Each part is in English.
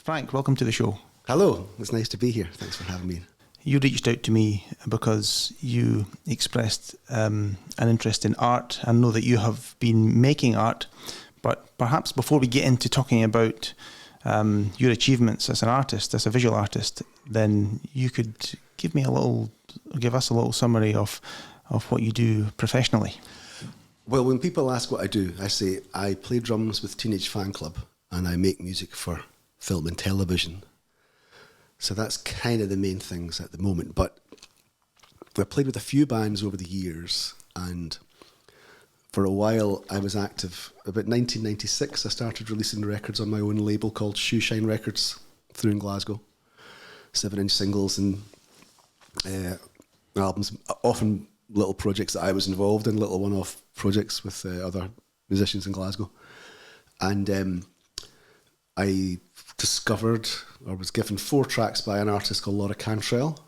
Frank, welcome to the show. Hello, it's nice to be here. Thanks for having me. You reached out to me because you expressed an interest in art. I know that you have been making art, but perhaps before we get into talking about your achievements as an artist, as a visual artist, then you could give us a little summary of what you do professionally. Well, when people ask what I do, I say I play drums with Teenage Fanclub and I make music for film and television. So that's kind of the main things at the moment. But I've played with a few bands over the years, and for a while I was active. About 1996 I started releasing records on my own label called Shoeshine Records through in Glasgow. 7-inch singles and albums, often little projects that I was involved in, little one-off projects with other musicians in Glasgow. And I discovered, or was given 4 tracks by an artist called Laura Cantrell,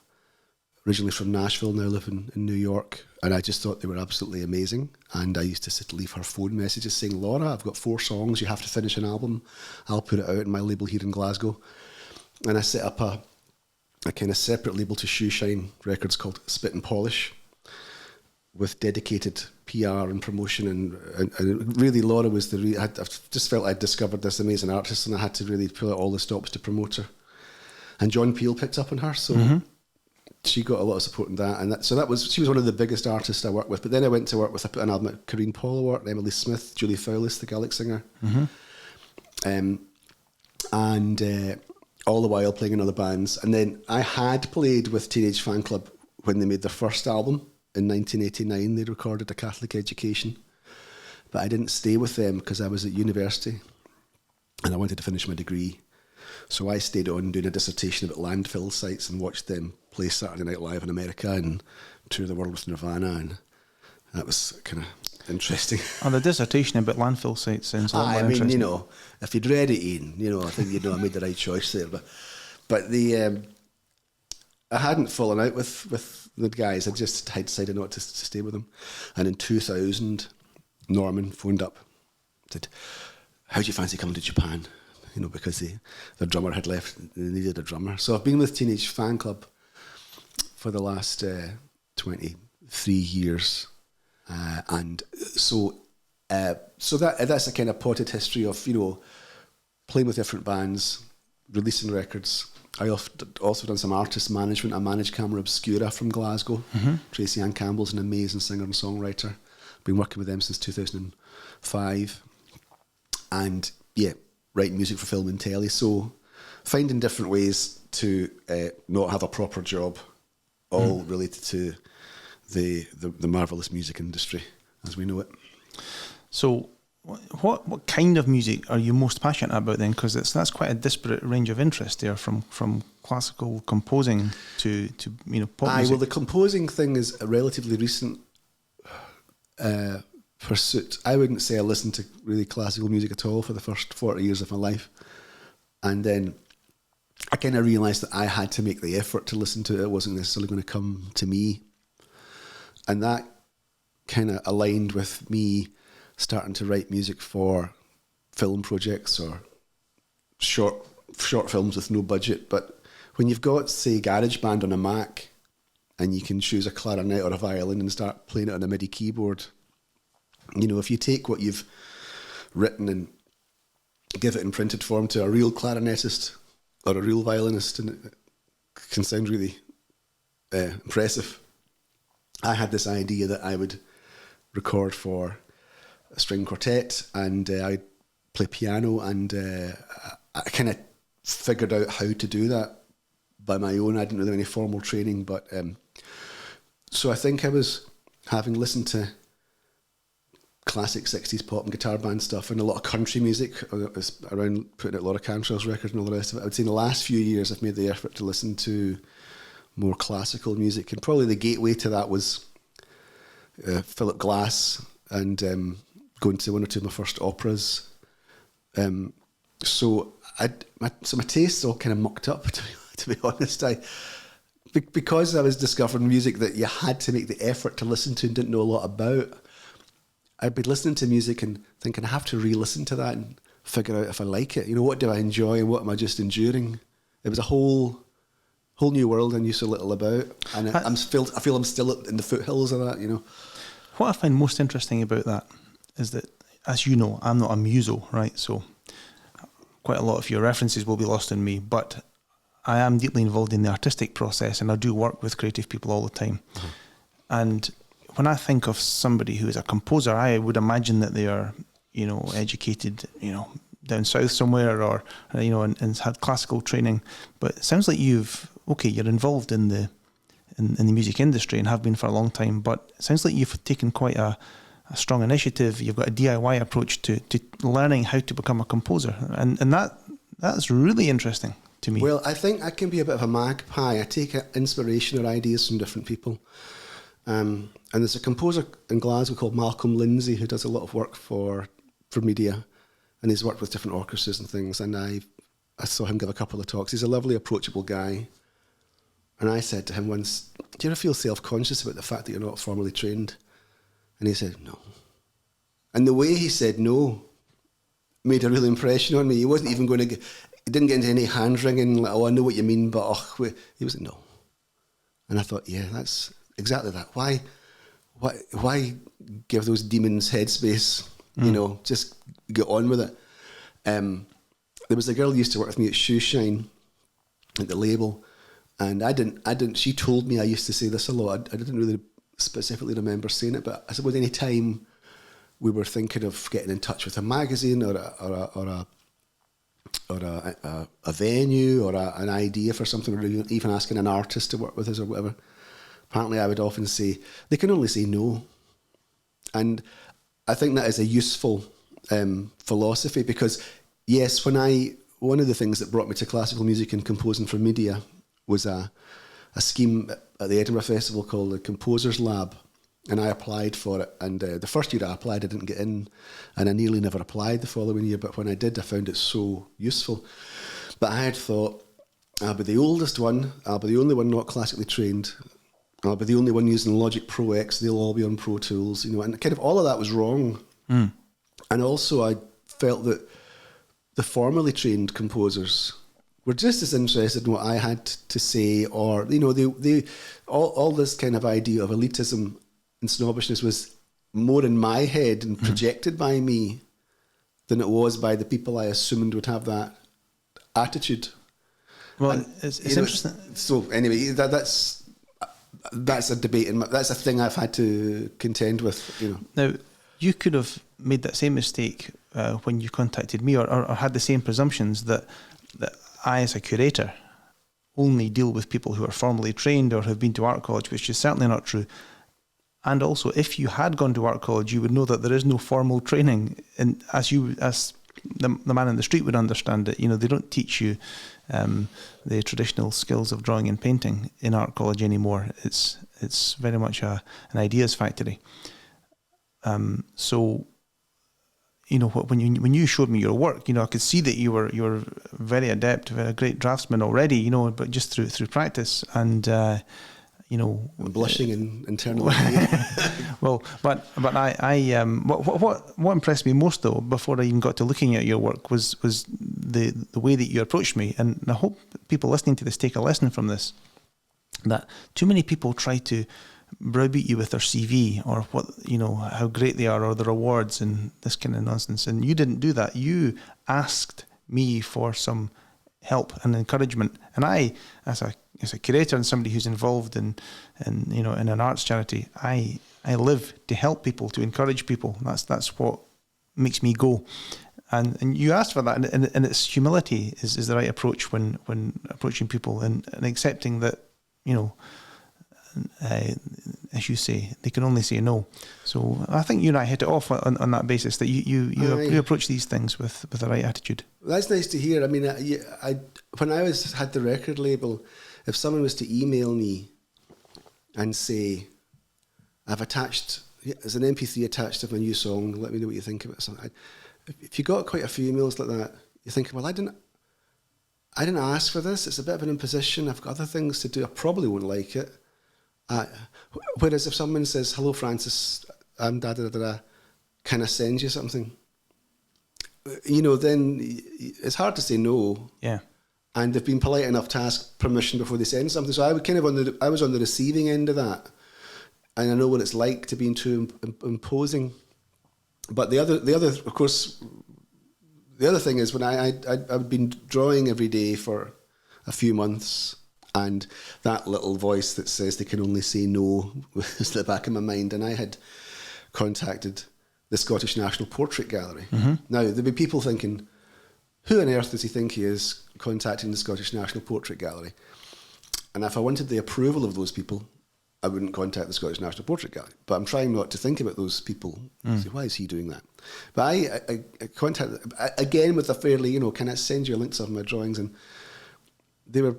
originally from Nashville, now living in New York, and I just thought they were absolutely amazing. And I used to sit to leave her phone messages saying, Laura, I've got 4 songs, you have to finish an album, I'll put it out in my label here in Glasgow. And I set up a kind of separate label to Shoeshine Records called Spit and Polish, with dedicated PR and promotion, and really Laura was I just felt I'd discovered this amazing artist, and I had to really pull out all the stops to promote her. And John Peel picked up on her, so she got a lot of support in that. And she was one of the biggest artists I worked with. But then I went to work with, I put an album at Corinne Polawart, Emily Smith, Julie Fowlis, the Gaelic singer, and all the while playing in other bands. And then I had played with Teenage Fanclub when they made their first album. In 1989, they recorded A Catholic Education, but I didn't stay with them because I was at university and I wanted to finish my degree. So I stayed on doing a dissertation about landfill sites and watched them play Saturday Night Live in America and tour the world with Nirvana, and that was kind of interesting. And the dissertation about landfill sites sounds a lot more interesting. I mean, if you'd read it, Ian, I think I made the right choice there. But I hadn't fallen out with the guys. I decided not to stay with them. And in 2000, Norman phoned up, said, how do you fancy coming to Japan? Because the drummer had left, they needed a drummer. So I've been with Teenage Fanclub for the last 23 years. And so that's a kind of potted history of, playing with different bands, releasing records. I also done some artist management. I managed Camera Obscura from Glasgow. Tracy Ann Campbell's an amazing singer and songwriter. Been working with them since 2005. And writing music for film and telly. So finding different ways to not have a proper job, all related to the marvellous music industry as we know it. So what kind of music are you most passionate about then? Because that's quite a disparate range of interest there, from classical composing to pop music. Well, the composing thing is a relatively recent pursuit. I wouldn't say I listened to really classical music at all for the first 40 years of my life. And then I kind of realised that I had to make the effort to listen to it. It wasn't necessarily going to come to me. And that kind of aligned with me starting to write music for film projects or short films with no budget. But when you've got, say, GarageBand on a Mac and you can choose a clarinet or a violin and start playing it on a MIDI keyboard, if you take what you've written and give it in printed form to a real clarinetist or a real violinist, and it can sound really impressive. I had this idea that I would record for a string quartet, and I'd play piano, and I kind of figured out how to do that by my own. I didn't really have any formal training, but so I think I was, having listened to classic 60s pop and guitar band stuff and a lot of country music around putting out Laura Cantrell's record and all the rest of it, I would say in the last few years I've made the effort to listen to more classical music, and probably the gateway to that was Philip Glass and going to one or two of my first operas. So my tastes all kind of mucked up, to be honest. Because I was discovering music that you had to make the effort to listen to and didn't know a lot about, I'd be listening to music and thinking I have to re-listen to that and figure out if I like it. What do I enjoy? What am I just enduring? It was a whole new world I knew so little about, and I feel I'm still in the foothills of that. What I find most interesting about that is that, as you know, I'm not a muso, right? So quite a lot of your references will be lost on me, but I am deeply involved in the artistic process, and I do work with creative people all the time. Mm-hmm. And when I think of somebody who is a composer, I would imagine that they are, educated, down south somewhere, or and had classical training. But it sounds like you're involved in the music industry and have been for a long time. But it sounds like you've taken quite a strong initiative. You've got a DIY approach to learning how to become a composer, and that's really interesting to me. Well, I think I can be a bit of a magpie. I take inspiration or ideas from different people. And there's a composer in Glasgow called Malcolm Lindsay who does a lot of work for media, and he's worked with different orchestras and things. And I saw him give a couple of talks. He's a lovely, approachable guy. And I said to him once, "Do you ever feel self-conscious about the fact that you're not formally trained?" And he said, "No." And the way he said no made a real impression on me. He wasn't even going to he didn't get into any hand-wringing, like, "Oh, I know what you mean, but..." He was like, "No." And I thought, yeah, that's exactly that. Why give those demons headspace? Just get on with it. There was a girl who used to work with me at Shoeshine, at the label, and I didn't. She told me I used to say this a lot. I didn't really specifically remember saying it, but I suppose any time we were thinking of getting in touch with a magazine or a venue or an idea for something, or even asking an artist to work with us or whatever, apparently I would often say, they can only say no. And I think that is a useful philosophy, because yes, one of the things that brought me to classical music and composing for media was a scheme at the Edinburgh Festival called the Composers Lab, and I applied for it. And the first year I applied, I didn't get in, and I nearly never applied the following year. But when I did, I found it so useful. But I had thought, I'll be the oldest one, I'll be the only one not classically trained, I'll be the only one using Logic Pro X, they'll all be on Pro Tools, and kind of all of that was wrong. Mm. And also I felt that the formally trained composers were just as interested in what I had to say, or, they all this kind of idea of elitism and snobbishness was more in my head and projected by me than it was by the people I assumed would have that attitude. Well, and, it's interesting. So anyway, that's a debate, and that's a thing I've had to contend with. Now, you could have made that same mistake when you contacted me, or had the same presumptions that I, as a curator, only deal with people who are formally trained or have been to art college, which is certainly not true. And also, if you had gone to art college, you would know that there is no formal training. And as the man in the street would understand it, they don't teach you the traditional skills of drawing and painting in art college anymore. It's very much an ideas factory. So, when you showed me your work, I could see that you were very adept, a great draftsman already, but just through practice and. I'm blushing internally. Well, but I what impressed me most, though, before I even got to looking at your work, was the way that you approached me, and I hope people listening to this take a lesson from this. That too many people try to browbeat you with their CV or how great they are or their awards and this kind of nonsense, and you didn't do that. You asked me for some help and encouragement, and I, as a curator and somebody who's involved in an arts charity, I live to help people, to encourage people. That's what makes me go. And you asked for that, and it's humility is the right approach when approaching people, and accepting that as you say, they can only say no. So I think you and I hit it off on that basis, that you approach these things with the right attitude. That's nice to hear. I mean, when I had the record label, if someone was to email me and say, "I've attached, there's an MP3 attached to my new song, let me know what you think of it," so if you got quite a few emails like that, you're thinking, well, I didn't ask for this. It's a bit of an imposition. I've got other things to do. I probably won't like it. Whereas if someone says, "Hello, Francis, I'm da da da da, can I send you something?" then it's hard to say no. Yeah. And they've been polite enough to ask permission before they send something. So I was on the receiving end of that, and I know what it's like to be too imposing. But the other of course, the other thing is when I've been drawing every day for a few months, and that little voice that says they can only say no was at the back of my mind, and I had contacted the Scottish National Portrait Gallery. Mm-hmm. Now, there'd be people thinking, who on earth does he think he is contacting the Scottish National Portrait Gallery? And if I wanted the approval of those people, I wouldn't contact the Scottish National Portrait Gallery. But I'm trying not to think about those people. Say, why is he doing that? But I contacted, again, with a fairly, can I send you a link to some of my drawings? And they were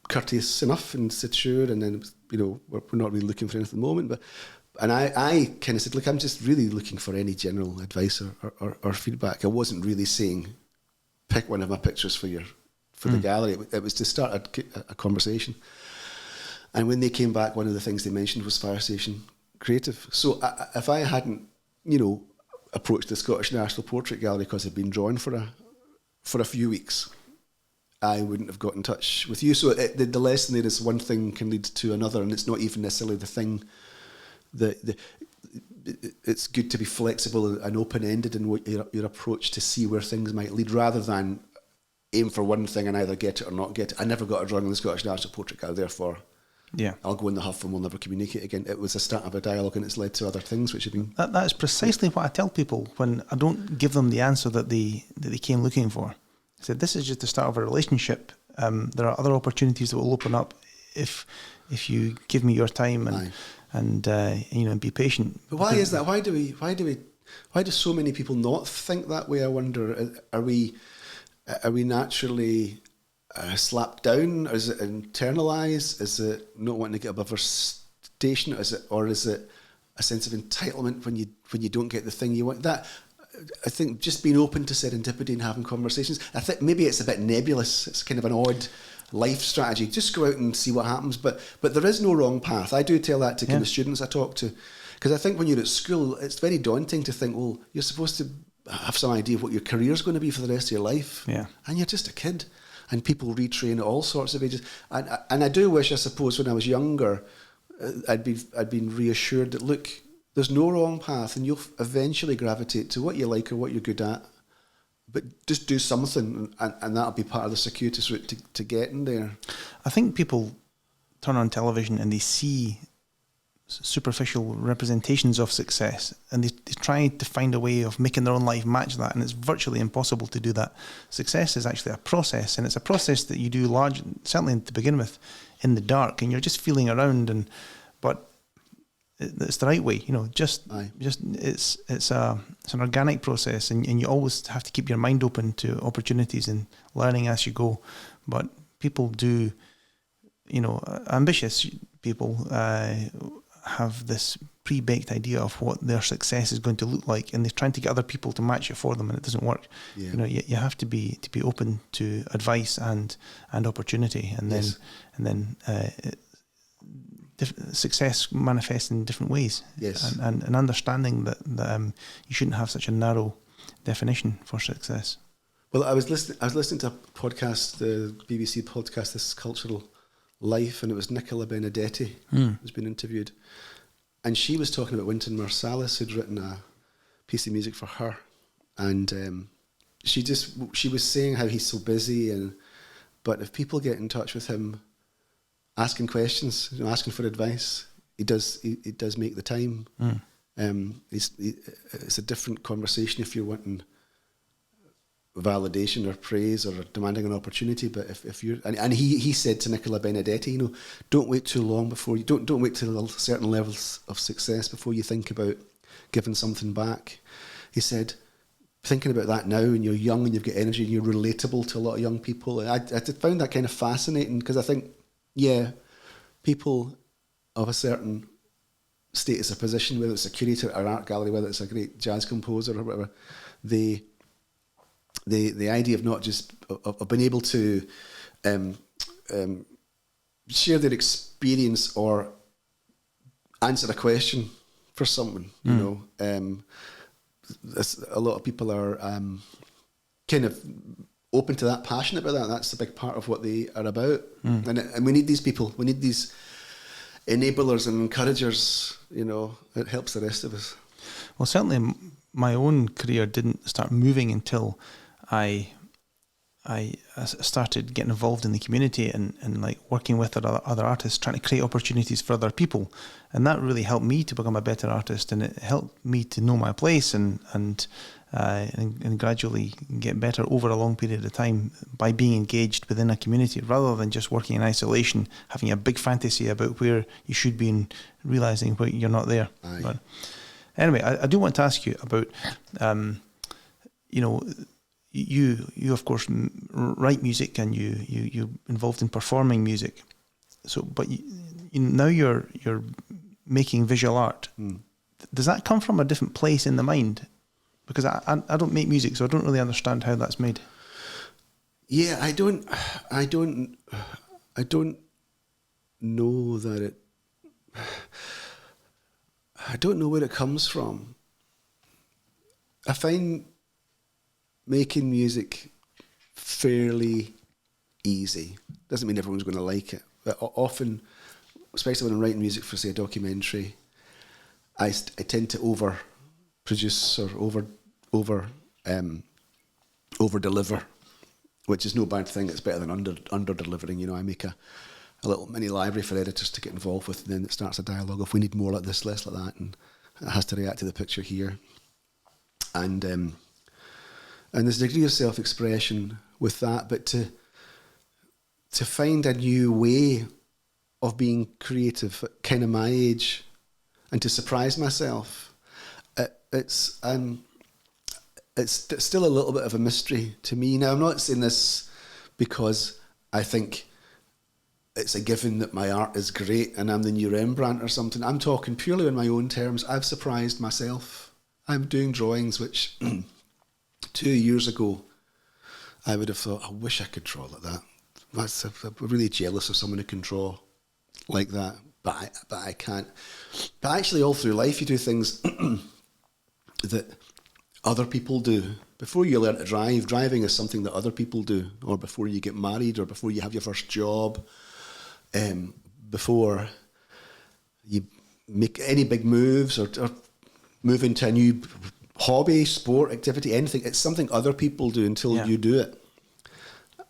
courteous enough and said, sure. And then, we're not really looking for anything at the moment. And I kind of said, look, I'm just really looking for any general advice or feedback. I wasn't really saying, pick one of my pictures for the gallery. It was to start a conversation. And when they came back, one of the things they mentioned was Fire Station Creative. So if I hadn't, approached the Scottish National Portrait Gallery because I'd been drawing for a few weeks, I wouldn't have got in touch with you. So the lesson there is one thing can lead to another, and it's not even necessarily the thing. It's good to be flexible and open-ended in what your approach to see where things might lead, rather than aim for one thing and either get it or not get it. I never got a drawing in the Scottish National Portrait Gallery, therefore I'll go in the huff and we'll never communicate again. It was a start of a dialogue, and it's led to other things which have been... That is precisely what I tell people when I don't give them the answer that they came looking for. I said, this is just the start of a relationship. There are other opportunities that will open up if you give me your time and be patient. But why is that? Why do so many people not think that way? I wonder. Are we naturally slapped down? Is it internalised? Is it not wanting to get above our station? Is it a sense of entitlement when you don't get the thing you want? That, I think, just being open to serendipity and having conversations. I think maybe it's a bit nebulous. It's kind of an odd life strategy. Just go out and see what happens. But there is no wrong path. I do tell that to kind of students I talk to, because I think when you're at school, it's very daunting to think, well, you're supposed to have some idea of what your career's going to be for the rest of your life, and you're just a kid. And people retrain at all sorts of ages. And I do wish, I suppose, when I was younger, I'd been reassured that, look, there's no wrong path, and you'll eventually gravitate to what you like or what you're good at. But just do something, and that'll be part of the circuitous route to getting there. I think people turn on television and they see superficial representations of success, and they try to find a way of making their own life match that, and it's virtually impossible to do that. Success is actually a process, and it's a process that you do certainly to begin with, in the dark, and you're just feeling around, but it's the right way, it's an organic process, and you always have to keep your mind open to opportunities and learning as you go. But people do, ambitious people have this pre-baked idea of what their success is going to look like, and they're trying to get other people to match it for them, and it doesn't work. You have to be open to advice and opportunity, and then success manifests in different ways. And understanding that you shouldn't have such a narrow definition for success. Well, I was listening to a podcast, the BBC podcast, This Cultural Life, and it was Nicola Benedetti who's been interviewed, and she was talking about Wynton Marsalis, who'd written a piece of music for her, and she was saying how he's so busy, but if people get in touch with him asking questions, asking for advice, he does make the time. It's a different conversation if you're wanting validation or praise or demanding an opportunity. But if you're, and he said to Nicola Benedetti, don't wait too long before you don't wait till certain levels of success before you think about giving something back. He said, thinking about that now, and you're young and you've got energy and you're relatable to a lot of young people. And I found that kind of fascinating, because I think, people of a certain status or position, whether it's a curator or art gallery, whether it's a great jazz composer or whatever, the idea of not just of being able to share their experience or answer a question for someone, a lot of people are kind of open to that, passionate about that. That's a big part of what they are about. And we need these people. We need these enablers and encouragers. You know, it helps the rest of us. Well, certainly my own career didn't start moving until I started getting involved in the community and like working with other artists, trying to create opportunities for other people, and that really helped me to become a better artist, and it helped me to know my place and gradually get better over a long period of time by being engaged within a community rather than just working in isolation, having a big fantasy about where you should be and realizing where you're not there. Aye. But anyway, I do want to ask you about, you know, you of course write music and you're involved in performing music. So, but now you're making visual art. Does that come from a different place in the mind? Because I don't make music, so I don't really understand how that's made. Yeah, I don't know that it. I don't know where it comes from. I find making music fairly easy. Doesn't mean everyone's going to like it, but often, especially when I'm writing music for, say, a documentary, I tend to over-produce or over-deliver, which is no bad thing. It's better than under-delivering. You know, I make a little mini library for editors to get involved with, and then it starts a dialogue. If we need more like this, less like that, and it has to react to the picture here. And there's a degree of self-expression with that, but to find a new way of being creative at kind of my age and to surprise myself, it's still a little bit of a mystery to me. Now, I'm not saying this because I think it's a given that my art is great and I'm the new Rembrandt or something. I'm talking purely on my own terms. I've surprised myself. I'm doing drawings which 2 years ago I would have thought, I wish I could draw like that. I'm really jealous of someone who can draw like that, but I can't. But actually all through life you do things that other people do. Before you learn to drive, driving is something that other people do, or before you get married, or before you have your first job, before you make any big moves or move into a new hobby, sport, activity, anything. It's something other people do until you do it.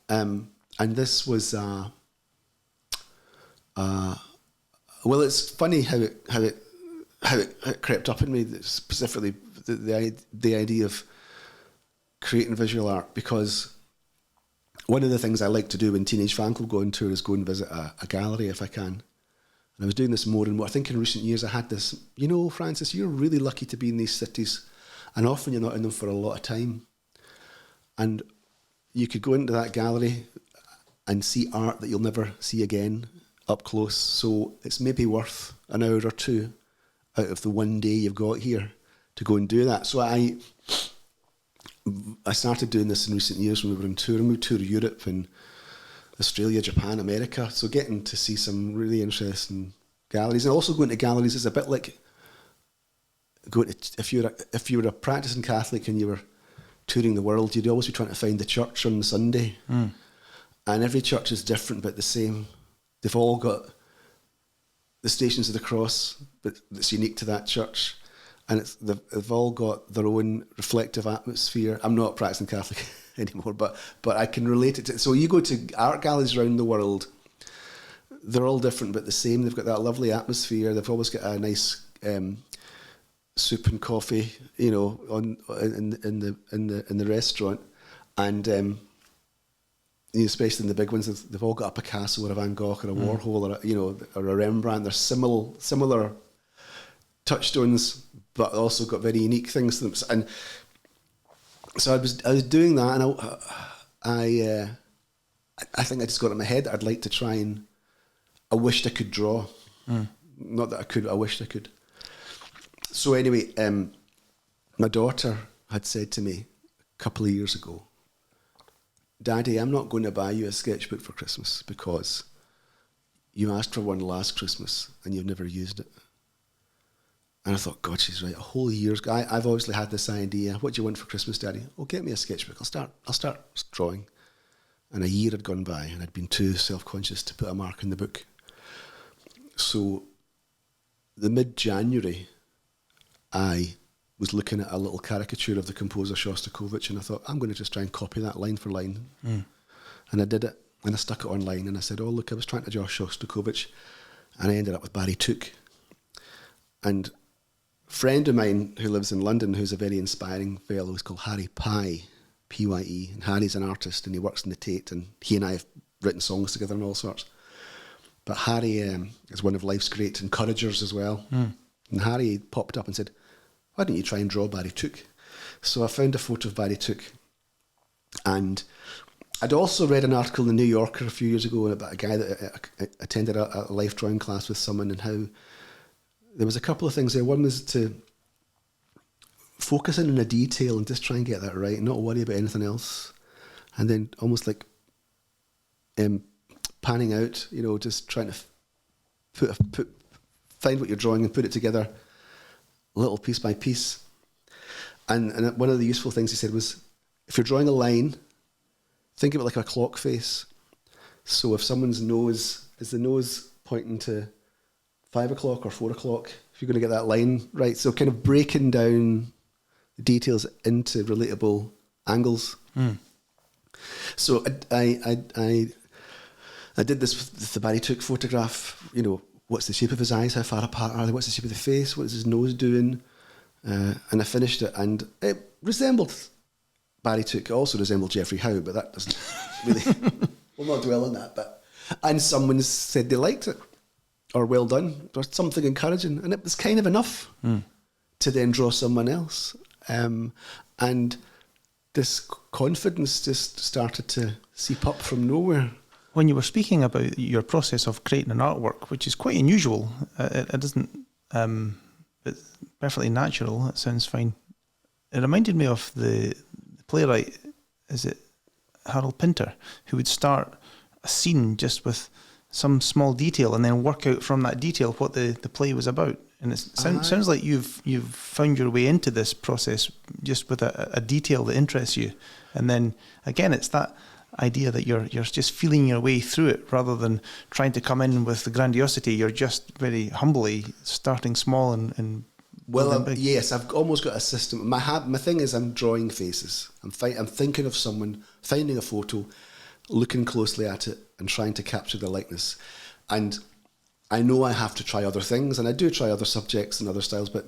And this was well, it's funny how it crept up in me, specifically the idea of creating visual art, because one of the things I like to do when Teenage Fanclub go on tour is go and visit a gallery if I can. And I was doing this more and more. I think in recent years I had this, you know, Francis, you're really lucky to be in these cities, and often you're not in them for a lot of time. And you could go into that gallery and see art that you'll never see again up close. So it's maybe worth an hour or two out of the one day you've got here to go and do that. So I started doing this in recent years when we were on tour, and we toured Europe and Australia, Japan, America. So getting to see some really interesting galleries, and also going to galleries is a bit like going to, if you were a practicing Catholic and you were touring the world, you'd always be trying to find the church on Sunday, and every church is different but the same. They've all got the Stations of the Cross, but that's unique to that church. And they've all got their own reflective atmosphere. I'm not a practicing Catholic anymore, but I can relate it to. So you go to art galleries around the world, they're all different but the same. They've got that lovely atmosphere. They've always got a nice soup and coffee, you know, in the restaurant, and you know, especially in the big ones, they've all got a Picasso or a Van Gogh or a Warhol or a Rembrandt. They're similar touchstones, but also got very unique things to them. And so I was doing that, and I think I just got in my head that I'd like to try and. I wished I could draw, not that I could. I wished I could. So anyway, my daughter had said to me a couple of years ago, "Daddy, I'm not going to buy you a sketchbook for Christmas because you asked for one last Christmas and you've never used it." And I thought, God, she's right. A whole year's. I've obviously had this idea. What do you want for Christmas, Daddy? Oh, get me a sketchbook. I'll start drawing. And a year had gone by, and I'd been too self-conscious to put a mark in the book. So, the mid-January, I was looking at a little caricature of the composer Shostakovich, and I thought, I'm going to just try and copy that line for line. And I did it, and I stuck it online, and I said, oh, look, I was trying to draw Shostakovich, and I ended up with Barry Took. And a friend of mine who lives in London, who's a very inspiring fellow, is called Harry Pye, P-Y-E, and Harry's an artist, and he works in the Tate, and he and I have written songs together and all sorts. But Harry is one of life's great encouragers as well. And Harry popped up and said, why don't you try and draw Barry Took? So I found a photo of Barry Took, and I'd also read an article in the New Yorker a few years ago about a guy that attended a life drawing class with someone, and how there was a couple of things there. One was to focus in on a detail and just try and get that right and not worry about anything else. And then almost like panning out, just trying to find what you're drawing and put it together little piece by piece. And one of the useful things he said was, if you're drawing a line, think of it like a clock face. So if someone's nose, is the nose pointing to 5 o'clock or 4 o'clock, if you're going to get that line right. So kind of breaking down the details into relatable angles. So I did this with the Barry Took photograph. What's the shape of his eyes? How far apart are they? What's the shape of the face? What is his nose doing? And I finished it, and it resembled Barry Took. It also resembled Geoffrey Howe, but that doesn't really... We'll not dwell on that. And someone said they liked it, or well done, or something encouraging, and it was kind of enough to then draw someone else. And this confidence just started to seep up from nowhere. When you were speaking about your process of creating an artwork, which is quite unusual, it doesn't, it's perfectly natural, it sounds fine. It reminded me of the playwright, is it Harold Pinter, who would start a scene just with some small detail and then work out from that detail what the play was about. And it sounds like you've found your way into this process just with a detail that interests you. And then again, it's that idea that you're just feeling your way through it rather than trying to come in with the grandiosity. You're just very humbly starting small and big. Yes, I've almost got a system. My thing is I'm drawing faces. I'm thinking of someone, finding a photo, looking closely at it and trying to capture the likeness. And I know I have to try other things, and I do try other subjects and other styles, but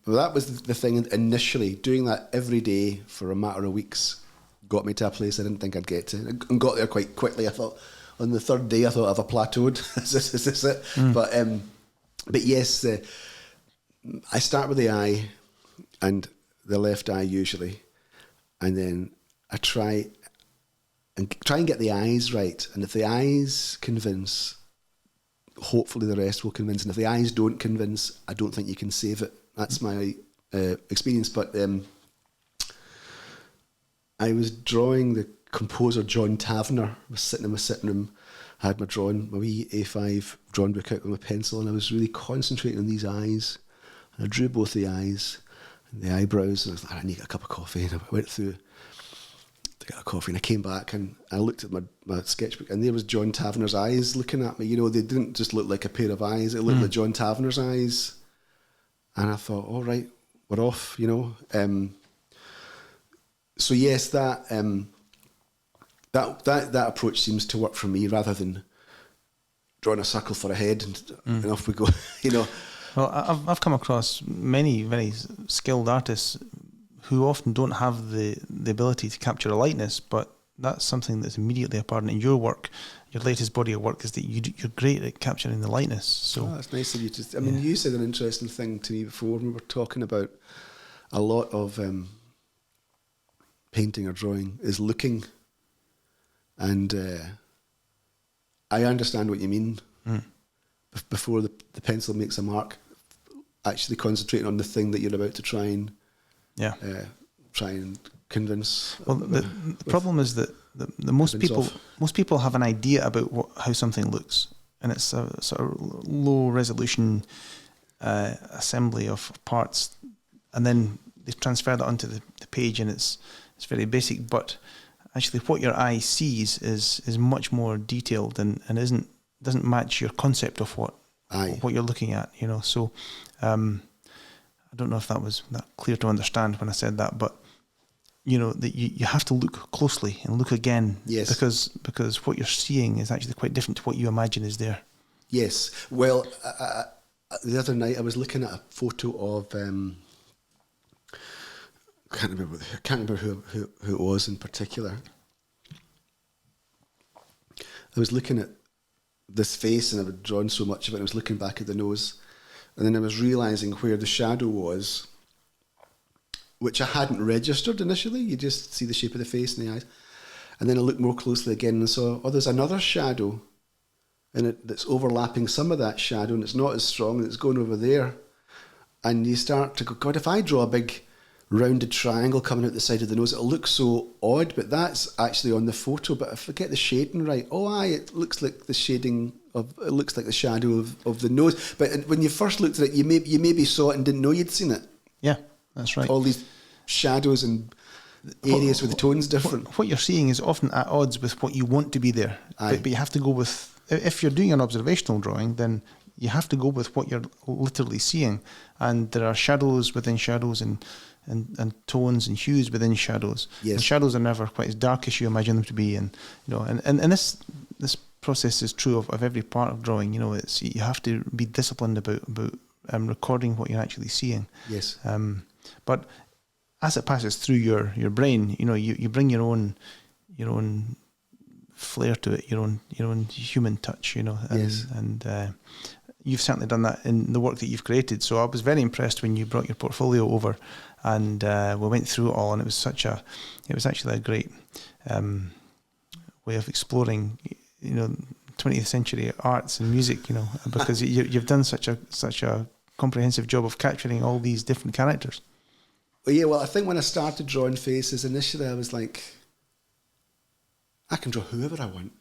that was the thing initially. Doing that every day for a matter of weeks got me to a place I didn't think I'd get to, and got there quite quickly. I thought, on the third day, I thought I've plateaued. Is this it? But yes, I start with the eye, and the left eye usually, and then I try and get the eyes right. And if the eyes convince, hopefully the rest will convince. And if the eyes don't convince, I don't think you can save it. That's my experience. But I was drawing the composer John Tavener. I was sitting in my sitting room. I had my wee A5 drawing book out with my pencil, and I was really concentrating on these eyes. And I drew both the eyes and the eyebrows, and I was like, I need a cup of coffee. And I went through to get a coffee, and I came back and I looked at my sketchbook, and there was John Tavener's eyes looking at me. They didn't just look like a pair of eyes, it looked like John Tavener's eyes. And I thought, all right, we're off, So yes, that approach seems to work for me, rather than drawing a circle for a head and off we go, Well, I've come across many very skilled artists who often don't have the ability to capture a likeness, but that's something that's immediately apparent in your work. Your latest body of work is that you're great at capturing the likeness. So that's nice of you. You said an interesting thing to me before when we were talking about a lot of painting or drawing is looking, and I understand what you mean. Before the pencil makes a mark, actually concentrating on the thing that you're about to try and convince. Well, the problem is that the most people have an idea about how something looks, and it's a sort of low resolution assembly of parts, and then they transfer that onto the page, and it's very basic. But actually, what your eye sees is much more detailed and doesn't match your concept of what you're looking at. So I don't know if that was that clear to understand when I said that, but that you have to look closely and look again. Yes. Because what you're seeing is actually quite different to what you imagine is there. Yes. Well, the other night I was looking at a photo of I can't remember who it was in particular. I was looking at this face, and I had drawn so much of it. I was looking back at the nose, and then I was realising where the shadow was, which I hadn't registered initially. You just see the shape of the face and the eyes. And then I looked more closely again and saw, there's another shadow, and that's overlapping some of that shadow, and it's not as strong, and it's going over there. And you start to go, God, if I draw a big rounded triangle coming out the side of the nose, it'll look so odd, but that's actually on the photo. But if I get the shading right, it looks like the shading it looks like the shadow of the nose. But when you first looked at it, you maybe saw it and didn't know you'd seen it. Yeah, that's right. All these shadows and areas where the tone's different. What you're seeing is often at odds with what you want to be there. But you have to go with, if you're doing an observational drawing, then you have to go with what you're literally seeing. And there are shadows within shadows and tones and hues within shadows. Yes. And shadows are never quite as dark as you imagine them to be. And this process is true of every part of drawing. It's you have to be disciplined about recording what you're actually seeing. Yes. But as it passes through your brain, you bring your own flair to it, your own human touch, Yes. And you've certainly done that in the work that you've created. So I was very impressed when you brought your portfolio over, and we went through it all, and it was actually a great way of exploring, 20th century arts and music, because you've done such a comprehensive job of capturing all these different characters. Well, I think when I started drawing faces, initially I was like, I can draw whoever I want.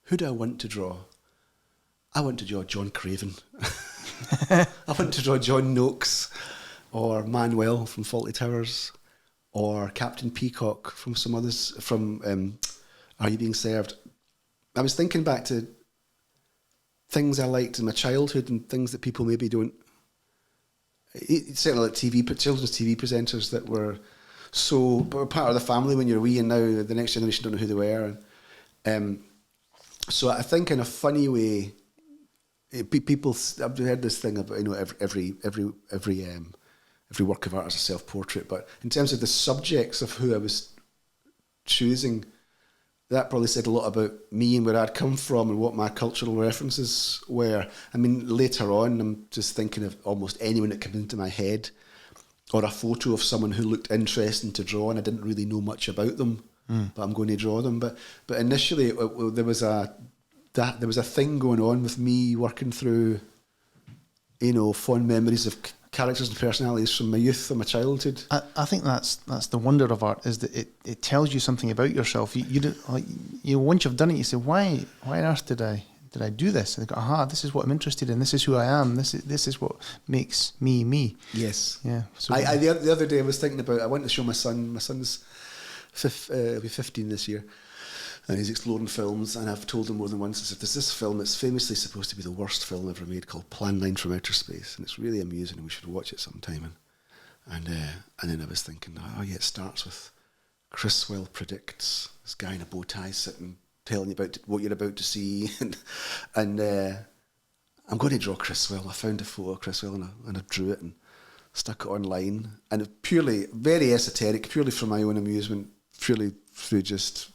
Who do I want to draw? I want to draw John Craven. I want to draw John Noakes, or Manuel from Fawlty Towers, or Captain Peacock from some others, from Are You Being Served? I was thinking back to things I liked in my childhood and things that people maybe don't. Certainly like children's TV presenters that were part of the family when you're wee, and now the next generation don't know who they were. So I think in a funny way, people. I've heard this thing about every work of art is a self-portrait, but in terms of the subjects of who I was choosing, that probably said a lot about me and where I'd come from and what my cultural references were. I mean, later on, I'm just thinking of almost anyone that comes into my head, or a photo of someone who looked interesting to draw, and I didn't really know much about them, but I'm going to draw them. But initially, there was a thing going on with me working through, fond memories of characters and personalities from my youth and my childhood. I think that's the wonder of art, is that it tells you something about yourself. Once you've done it, you say, why on earth did I do this? And they go, this is what I'm interested in. This is who I am. This is what makes me me. Yes. Yeah. So the other day I was thinking about, I went to show my son. My son's he'll be 15 this year, and he's exploring films, and I've told him more than once, I said, there's this film that's famously supposed to be the worst film ever made, called Plan 9 from Outer Space, and it's really amusing, and we should watch it sometime. And then I was thinking, it starts with Criswell predicts, this guy in a bow tie sitting, telling you about what you're about to see, and I'm going to draw Criswell. I found a photo of Criswell, and I drew it and stuck it online, and it purely, very esoteric, purely for my own amusement, purely through just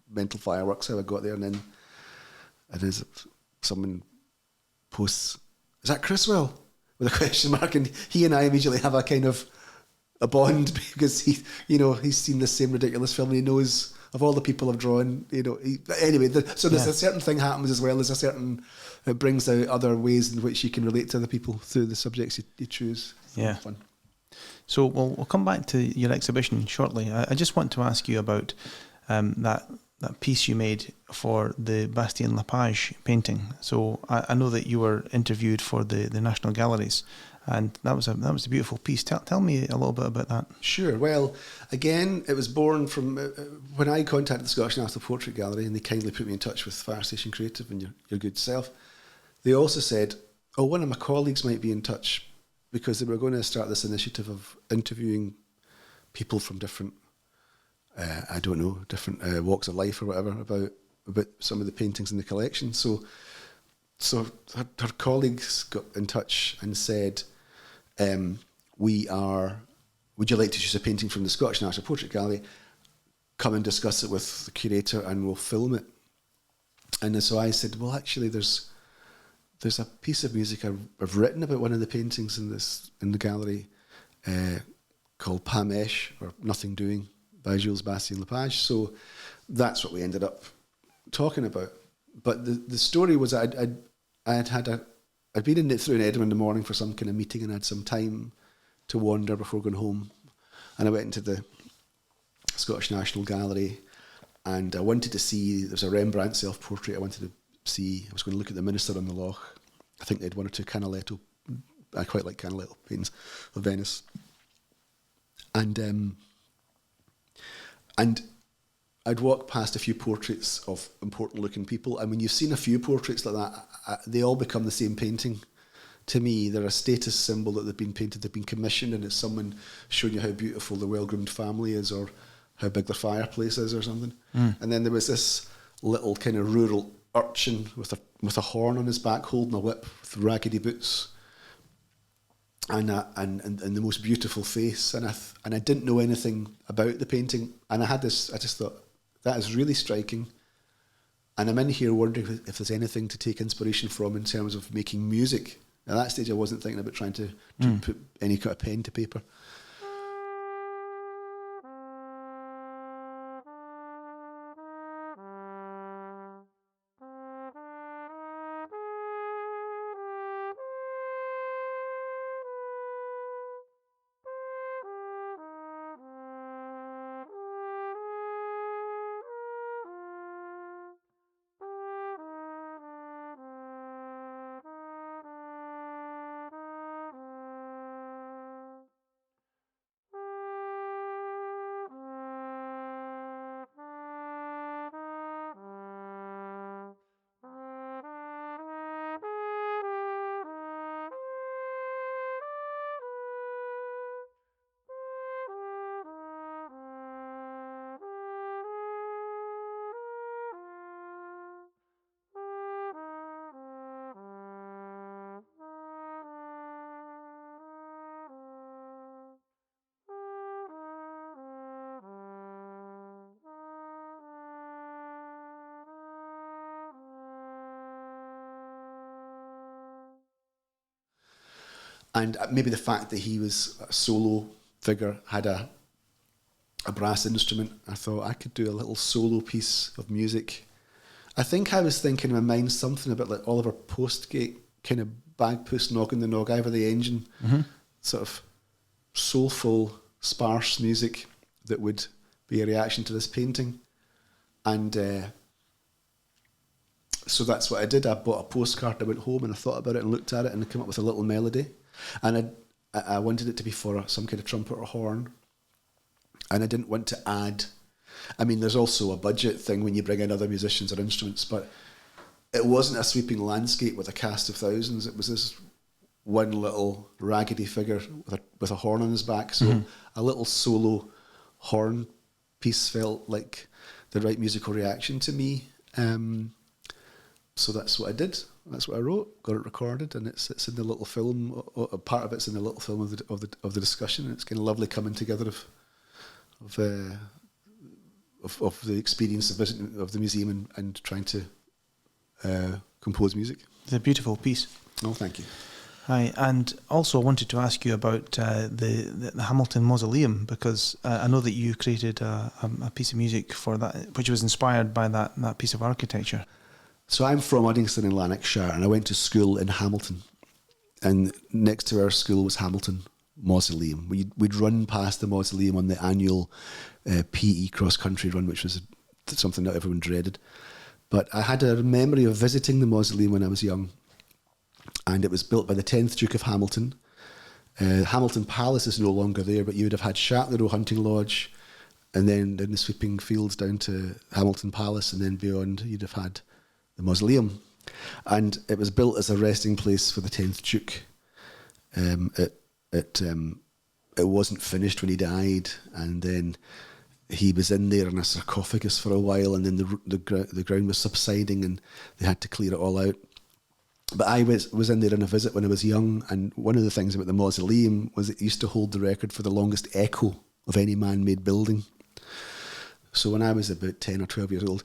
mental fireworks, how I got there. And then someone posts, is that Criswell? With a question mark, and he and I immediately have a kind of a bond, because he's seen the same ridiculous film, and he knows of all the people I've drawn, anyway, so there's a certain thing happens, as well as it brings out other ways in which you can relate to other people through the subjects you choose. Yeah. Fun. So we'll come back to your exhibition shortly. I just want to ask you about that piece you made for the Bastian Lapage painting. So I know that you were interviewed for the National Galleries, And that was a beautiful piece. Tell me a little bit about that. Sure. Well, again, it was born from when I contacted the Scottish National Portrait Gallery, and they kindly put me in touch with Fire Station Creative and your good self. They also said, oh, one of my colleagues might be in touch, because they were going to start this initiative of interviewing people from different, different walks of life or whatever about some of the paintings in the collection. So her colleagues got in touch and said, would you like to choose a painting from the Scottish National Portrait Gallery? Come and discuss it with the curator and we'll film it. And so I said, well, actually, there's a piece of music I've written about one of the paintings in the gallery called Pamesh, or Nothing Doing, by Bastian Lapage. So that's what we ended up talking about. But the story was I'd been through in Edinburgh in the morning for some kind of meeting, and I had some time to wander before going home. And I went into the Scottish National Gallery, and I wanted to see, there's a Rembrandt self-portrait I wanted to see. I was going to look at the Minister on the Loch. I think they had one or two Canaletto. I quite like Canaletto paintings of Venice. And I'd walked past a few portraits of important-looking people, and when you've seen a few portraits like that, they all become the same painting. To me, they're a status symbol that they've been painted, they've been commissioned, and it's someone showing you how beautiful their well-groomed family is, or how big their fireplace is, or something. And then there was this little kind of rural urchin with a horn on his back, holding a whip, with raggedy boots, and the most beautiful face. And I didn't know anything about the painting, and I just thought, that is really striking. And I'm in here wondering if there's anything to take inspiration from in terms of making music. At that stage, I wasn't thinking about trying to put any kind of pen to paper. And maybe the fact that he was a solo figure, had a brass instrument, I thought I could do a little solo piece of music. I think I was thinking in my mind something about like Oliver Postgate, kind of bagpuss knocking the nog over the engine, sort of soulful, sparse music that would be a reaction to this painting. And so that's what I did. I bought a postcard, I went home and I thought about it and looked at it and I came up with a little melody. And I wanted it to be for some kind of trumpet or horn. And I didn't want to add... I mean, there's also a budget thing when you bring in other musicians or instruments, but it wasn't a sweeping landscape with a cast of thousands. It was this one little raggedy figure with a horn on his back. So a little solo horn piece felt like the right musical reaction to me. So that's what I did. That's what I wrote. Got it recorded, and it's in the little film. Part of it's in the little film of the discussion. It's kind of lovely coming together of the experience of visiting of the museum and trying to compose music. It's a beautiful piece. Oh, thank you. Hi, and also I wanted to ask you about the Hamilton Mausoleum, because I know that you created a piece of music for that, which was inspired by that piece of architecture. So I'm from Uddingston in Lanarkshire, and I went to school in Hamilton. And next to our school was Hamilton Mausoleum. We'd run past the mausoleum on the annual PE cross-country run, which was something that everyone dreaded. But I had a memory of visiting the mausoleum when I was young. And it was built by the 10th Duke of Hamilton. Hamilton Palace is no longer there, but you would have had Chapel Hunting Lodge, and then in the sweeping fields down to Hamilton Palace, and then beyond you'd have had the Mausoleum. And it was built as a resting place for the 10th Duke. It wasn't finished when he died, and then he was in there in a sarcophagus for a while, and then the ground was subsiding and they had to clear it all out. But I was in there on a visit when I was young, and one of the things about the Mausoleum was it used to hold the record for the longest echo of any man-made building. So when I was about 10 or 12 years old,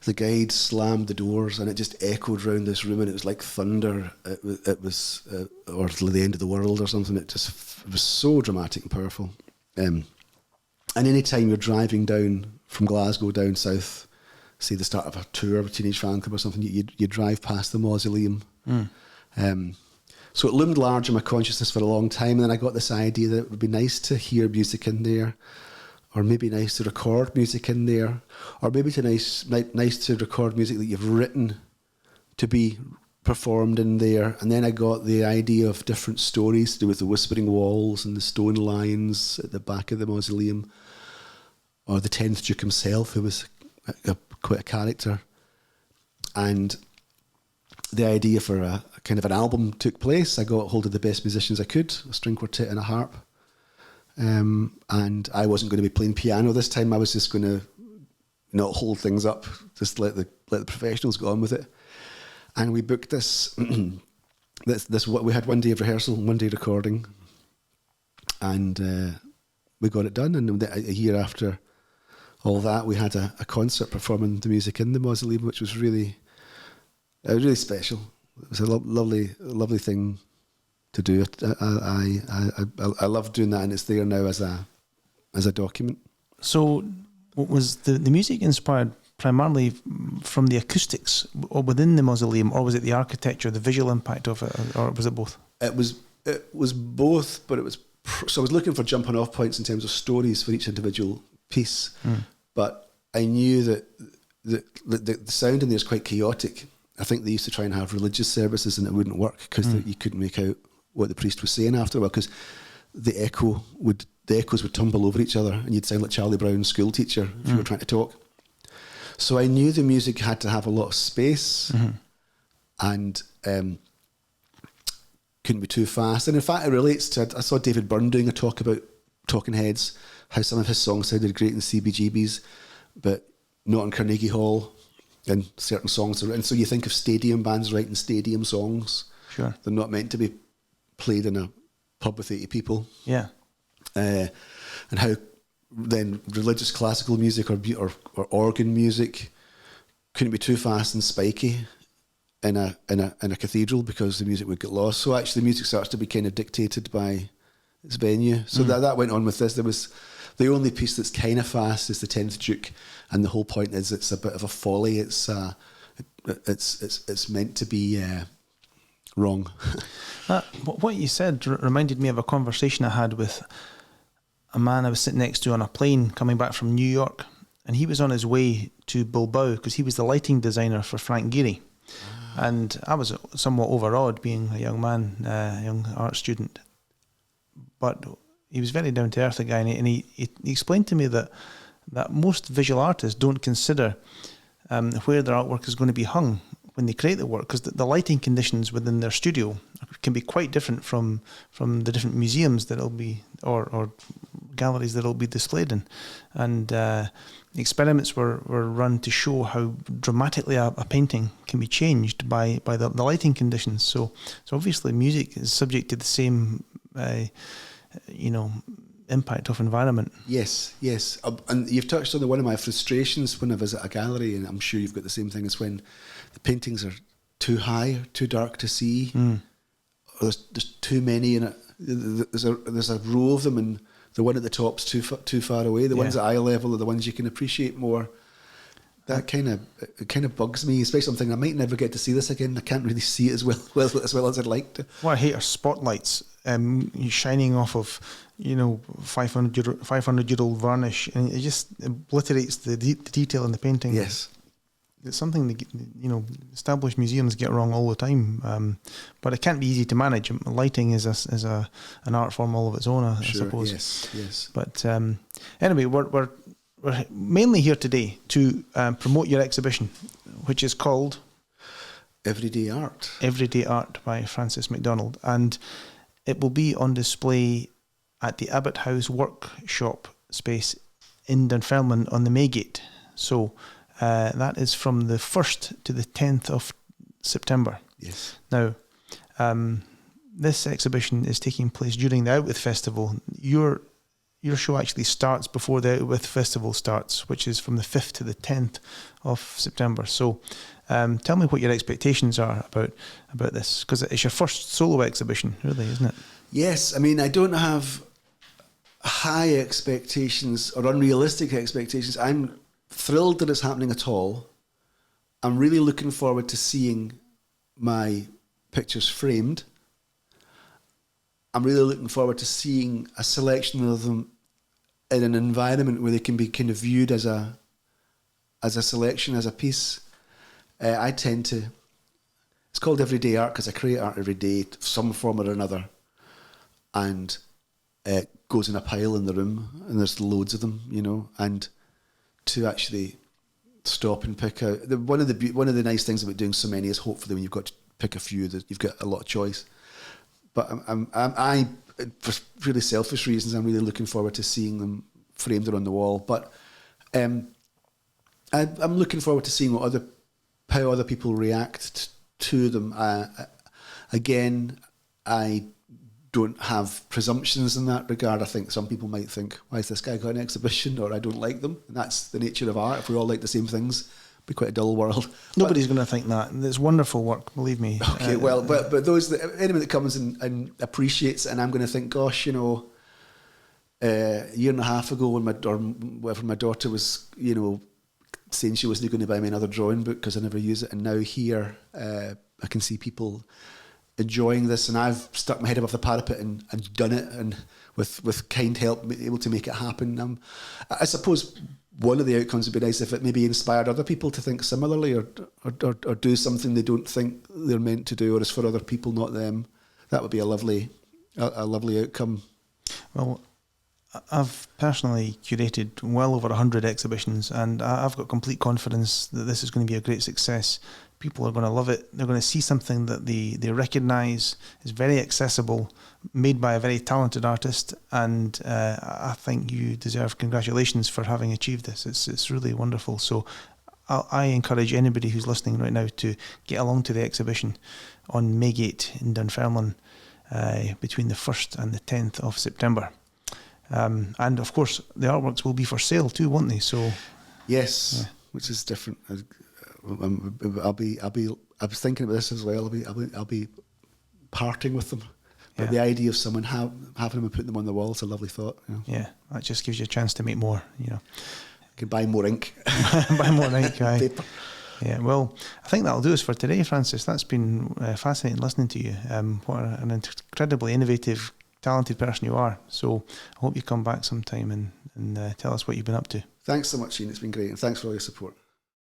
the guide slammed the doors and it just echoed round this room, and it was like thunder. It was or the end of the world or something. It was so dramatic and powerful. And any time you're driving down from Glasgow down south, say the start of a tour with Teenage Fanclub or something, you drive past the Mausoleum. So it loomed large in my consciousness for a long time, and then I got this idea that it would be nice to hear music in there, or maybe nice to record music in there, or maybe nice to record music that you've written to be performed in there. And then I got the idea of different stories to do with the whispering walls and the stone lions at the back of the Mausoleum, or the 10th Duke himself, who was quite a character. And the idea for a kind of an album took place. I got hold of the best musicians I could, a string quartet and a harp. And I wasn't going to be playing piano this time. I was just going to not hold things up, just let the professionals go on with it. And we booked this. We had one day of rehearsal, one day recording, and we got it done. And a year after all that, we had a concert performing the music in the Mausoleum, which was really special. It was a lovely thing to do. I love doing that, and it's there now as a document. So, was the music inspired primarily from the acoustics or within the Mausoleum, or was it the architecture, the visual impact of it, or was it both? It was both, but it was. So I was looking for jumping off points in terms of stories for each individual piece, but I knew that the sound in there is quite chaotic. I think they used to try and have religious services, and it wouldn't work because you couldn't make out what the priest was saying after a while, because the echoes would tumble over each other, and you'd sound like Charlie Brown's school teacher if you were trying to talk. So I knew the music had to have a lot of space, and couldn't be too fast. And in fact, it relates to, I saw David Byrne doing a talk about Talking Heads, how some of his songs sounded great in CBGBs, but not in Carnegie Hall, and certain songs are written. So you think of stadium bands writing stadium songs. Sure. They're not meant to be played in a pub with 80 people. Yeah. And how then religious classical music or organ music couldn't be too fast and spiky in a cathedral, because the music would get lost. So actually the music starts to be kind of dictated by its venue. So that went on with this. There was the only piece that's kind of fast is the 10th Duke, and the whole point is it's a bit of a folly. It's meant to be wrong. What you said reminded me of a conversation I had with a man I was sitting next to on a plane coming back from New York, and he was on his way to Bilbao because he was the lighting designer for Frank Gehry. And I was somewhat overawed, being a young man, a young art student. But he was very down-to-earth, the guy, and he explained to me that most visual artists don't consider where their artwork is going to be hung when they create the work, because the lighting conditions within their studio can be quite different from the different museums that it'll be, or galleries that it'll be displayed in. And experiments were run to show how dramatically a painting can be changed by the lighting conditions. So obviously music is subject to the same impact of environment. Yes. And you've touched on one of my frustrations when I visit a gallery, and I'm sure you've got the same thing, is when the paintings are too high, too dark to see, or there's too many in it. There's a row of them, and the one at the top's too far away. The ones at eye level are the ones you can appreciate more. That kind of bugs me, especially I'm thinking I might never get to see this again. I can't really see it as well as I'd like to. What I hate are spotlights shining off of 500-year-old varnish, and it just obliterates the detail in the painting. Yes. it's something that, established museums get wrong all the time. But it can't be easy to manage. Lighting is an art form all of its own, I suppose. Yes. But anyway, we're mainly here today to promote your exhibition, which is called Everyday Art. Everyday Art by Francis Macdonald, and it will be on display at the Abbott House workshop space in Dunfermline on the Maygate. So that is from the 1st to the 10th of September. Yes. Now, this exhibition is taking place during the Outwith Festival. Your show actually starts before the Outwith Festival starts, which is from the 5th to the 10th of September. So tell me what your expectations are about this, because it's your first solo exhibition, really, isn't it? Yes, I mean, I don't have high expectations or unrealistic expectations. I'm thrilled that it's happening at all. I'm really looking forward to seeing my pictures framed. I'm really looking forward to seeing a selection of them in an environment where they can be kind of viewed as a selection, as a piece. It's called Everyday Art because I create art every day, some form or another, and it goes in a pile in the room, and there's loads of them, and to actually stop and pick out one of the nice things about doing so many is hopefully when you've got to pick a few that you've got a lot of choice. But I for really selfish reasons, I'm really looking forward to seeing them framed or on the wall. But I'm looking forward to seeing how other people react to them. Again, I don't have presumptions in that regard. I think some people might think, why has this guy got an exhibition? Or I don't like them. And that's the nature of art. If we all like the same things, it'd be quite a dull world. Nobody's going to think that. It's wonderful work, believe me. Okay, but anyone that comes and appreciates it, and I'm going to think, gosh, a year and a half ago when my daughter was, saying she wasn't going to buy me another drawing book because I never use it, and now here I can see people enjoying this, and I've stuck my head above the parapet and done it, and with kind help able to make it happen. I suppose one of the outcomes would be nice if it maybe inspired other people to think similarly, or do something they don't think they're meant to do, or is for other people, not them. That would be a lovely outcome. Well, I've personally curated well over 100 exhibitions, and I've got complete confidence that this is going to be a great success. People are going to love it. They're going to see something that they recognise is very accessible, made by a very talented artist, and I think you deserve congratulations for having achieved this. It's really wonderful. So I encourage anybody who's listening right now to get along to the exhibition on Maygate in Dunfermline between the 1st and the 10th of September. And of course, the artworks will be for sale too, won't they? So yes, yeah. Which is different. I was thinking about this as well. I'll be parting with them. But the idea of someone having them and putting them on the wall is a lovely thought. Yeah, that just gives you a chance to make more. You can buy more ink. Buy more ink. Paper. Yeah, well, I think that'll do us for today, Francis. That's been fascinating listening to you. What an incredibly innovative, talented person you are. So I hope you come back sometime and tell us what you've been up to. Thanks so much, Ian. It's been great, and thanks for all your support.